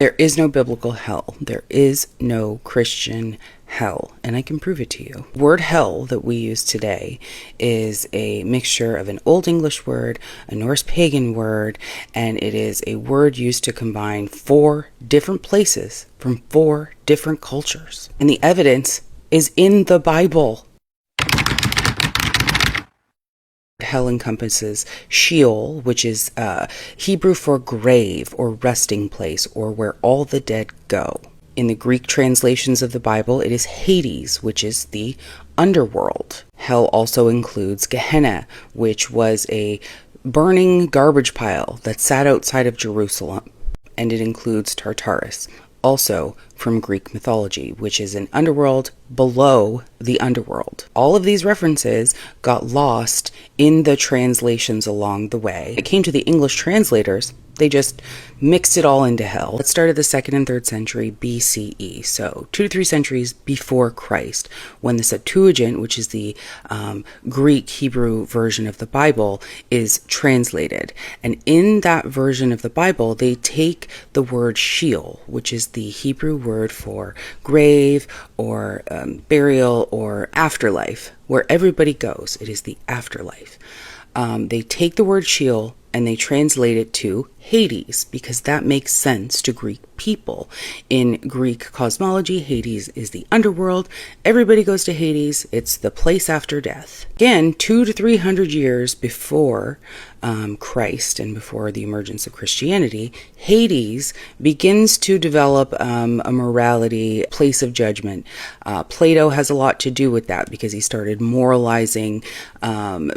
There is no biblical hell. There is no Christian hell, and I can prove it to you. The word hell that we use today is a mixture of an Old English word, a Norse pagan word, and it is a word used to combine 4 different places from 4 different cultures. And the evidence is in the Bible. Hell encompasses Sheol, which is Hebrew for grave or resting place, or where all the dead go. In the Greek translations of the Bible, it is Hades, which is the underworld. Hell also includes Gehenna, which was a burning garbage pile that sat outside of Jerusalem. And it includes Tartarus, also from Greek mythology, which is an underworld below the underworld. All of these references got lost in the translations along the way. It came to the English translators. They just mixed it all into hell. It started the 2nd and 3rd century BCE, so 2 to 3 centuries before Christ, when the Septuagint, which is the Greek Hebrew version of the Bible, is translated. And in that version of the Bible, they take the word Sheol, which is the Hebrew word for grave or burial or afterlife, where everybody goes. It is the afterlife. They take the word Sheol and they translate it to Hades, because that makes sense to Greek people. In Greek cosmology, Hades is the underworld. Everybody goes to Hades. It's the place after death. Again, 200 to 300 years before Christ and before the emergence of Christianity, Hades begins to develop a morality, place of judgment. Plato has a lot to do with that, because he started moralizing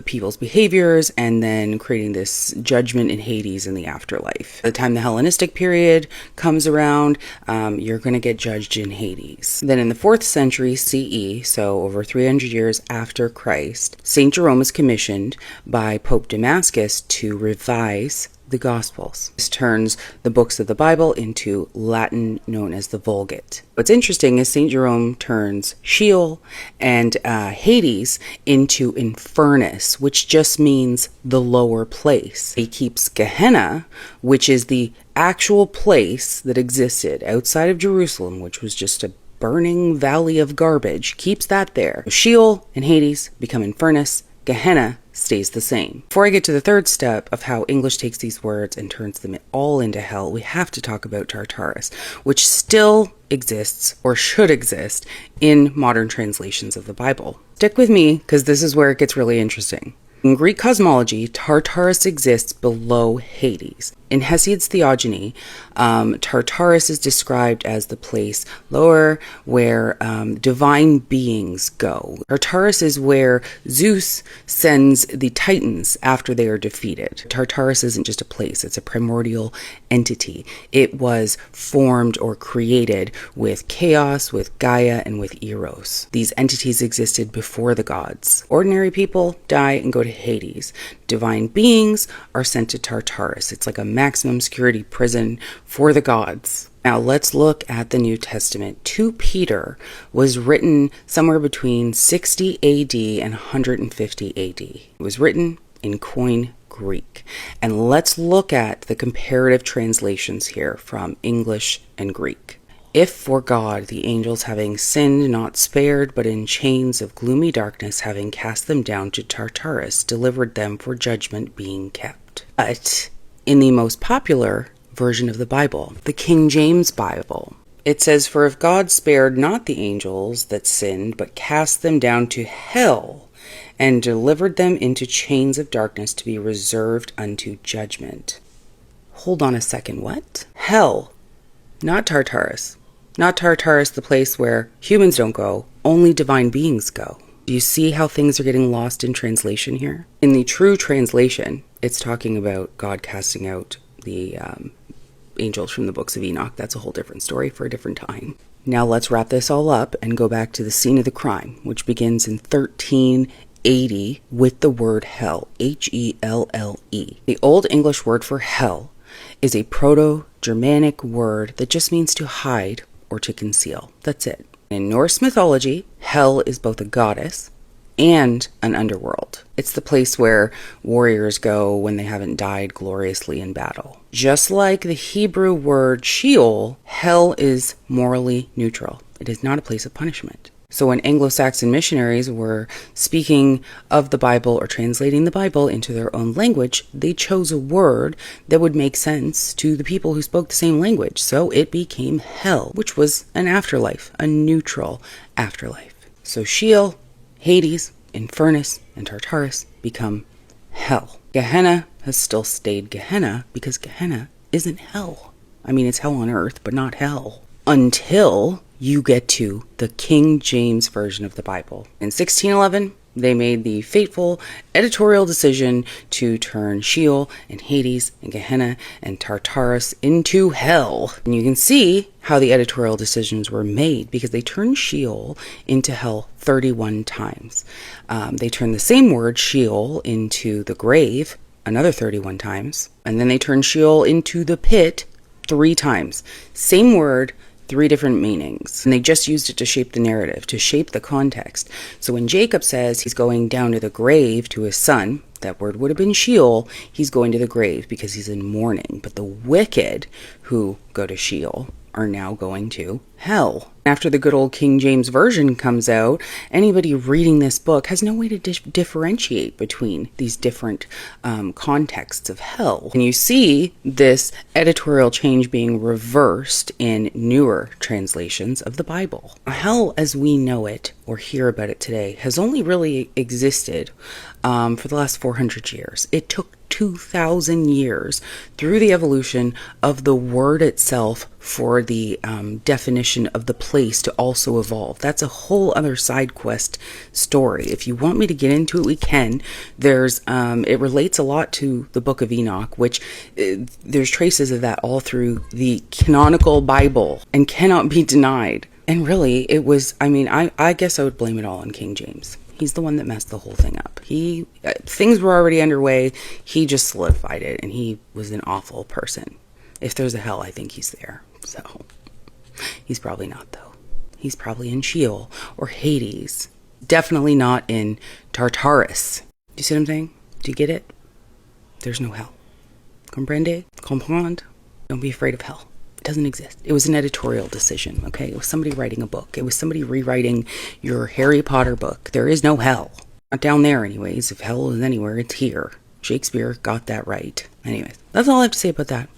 people's behaviors and then creating this judgment in Hades in the afterlife. By the time the Hellenistic period comes around, you're going to get judged in Hades. Then in the 4th century CE, so over 300 years after Christ, St. Jerome is commissioned by Pope Damascus to revise the Gospels. This turns the books of the Bible into Latin, known as the Vulgate. What's interesting is St. Jerome turns Sheol and Hades into Infernus, which just means the lower place. He keeps Gehenna, which is the actual place that existed outside of Jerusalem, which was just a burning valley of garbage, keeps that there. Sheol and Hades become Infernus. Gehenna stays the same. Before I get to the 3rd step of how English takes these words and turns them all into hell, we have to talk about Tartarus, which still exists, or should exist, in modern translations of the Bible. Stick with me, because this is where it gets really interesting. In Greek cosmology, Tartarus exists below Hades. In Hesiod's Theogony, Tartarus is described as the place lower where divine beings go. Tartarus is where Zeus sends the Titans after they are defeated. Tartarus isn't just a place, it's a primordial entity. It was formed or created with chaos, with Gaia, and with Eros. These entities existed before the gods. Ordinary people die and go to Hades. Divine beings are sent to Tartarus. It's like a maximum security prison for the gods. Now let's look at the New Testament. 2 Peter was written somewhere between 60 AD and 150 AD. It was written in Koine Greek. And let's look at the comparative translations here from English and Greek. If for God the angels having sinned not spared, but in chains of gloomy darkness having cast them down to Tartarus, delivered them for judgment being kept. But in the most popular version of the Bible, the King James Bible, it says, "For if God spared not the angels that sinned, but cast them down to hell, and delivered them into chains of darkness to be reserved unto judgment." Hold on a second, what? Hell, not Tartarus. Not Tartarus, the place where humans don't go, only divine beings go. Do you see how things are getting lost in translation here? In the true translation, it's talking about God casting out the angels from the books of Enoch. That's a whole different story for a different time. Now let's wrap this all up and go back to the scene of the crime, which begins in 1380 with the word hell, H-E-L-L-E. The Old English word for hell is a Proto-Germanic word that just means to hide or to conceal. That's it. In Norse mythology, Hel is both a goddess and an underworld. It's the place where warriors go when they haven't died gloriously in battle. Just like the Hebrew word Sheol, hell is morally neutral. It is not a place of punishment. So when Anglo-Saxon missionaries were speaking of the Bible or translating the Bible into their own language, they chose a word that would make sense to the people who spoke the same language. So it became hell, which was an afterlife, a neutral afterlife. So Sheol, Hades, Infernus, and Tartarus become hell. Gehenna has still stayed Gehenna because Gehenna isn't hell. I mean, it's hell on earth, but not hell. Until you get to the King James Version of the Bible. In 1611, they made the fateful editorial decision to turn Sheol and Hades and Gehenna and Tartarus into hell. And you can see how the editorial decisions were made because they turned Sheol into hell 31 times. They turned the same word, Sheol, into the grave another 31 times. And then they turned Sheol into the pit 3 times. Same word, 3 different meanings. And they just used it to shape the narrative, to shape the context. So when Jacob says he's going down to the grave to his son, that word would have been Sheol, he's going to the grave because he's in mourning. But the wicked who go to Sheol are now going to hell. After the good old King James Version comes out, anybody reading this book has no way to differentiate between these different contexts of hell. And you see this editorial change being reversed in newer translations of the Bible. Hell as we know it or hear about it today has only really existed for the last 400 years. It took 2,000 years through the evolution of the word itself for the definition of the place to also evolve. That's a whole other side quest story. If you want me to get into it, we can. There's it relates a lot to the Book of Enoch, which there's traces of that all through the canonical Bible and cannot be denied. And really, it was, I guess I would blame it all on King James. He's the one that messed the whole thing up. Things were already underway. He just solidified it, and he was an awful person. If there's a hell, I think he's there. So, he's probably not, though. He's probably in Sheol or Hades. Definitely not in Tartarus. Do you see what I'm saying? Do you get it? There's no hell. Comprende? Comprendre? Don't be afraid of hell. It doesn't exist. It was an editorial decision, okay? It was somebody writing a book. It was somebody rewriting your Harry Potter book. There is no hell. Not down there anyways. If hell is anywhere, it's here. Shakespeare got that right. Anyways, that's all I have to say about that.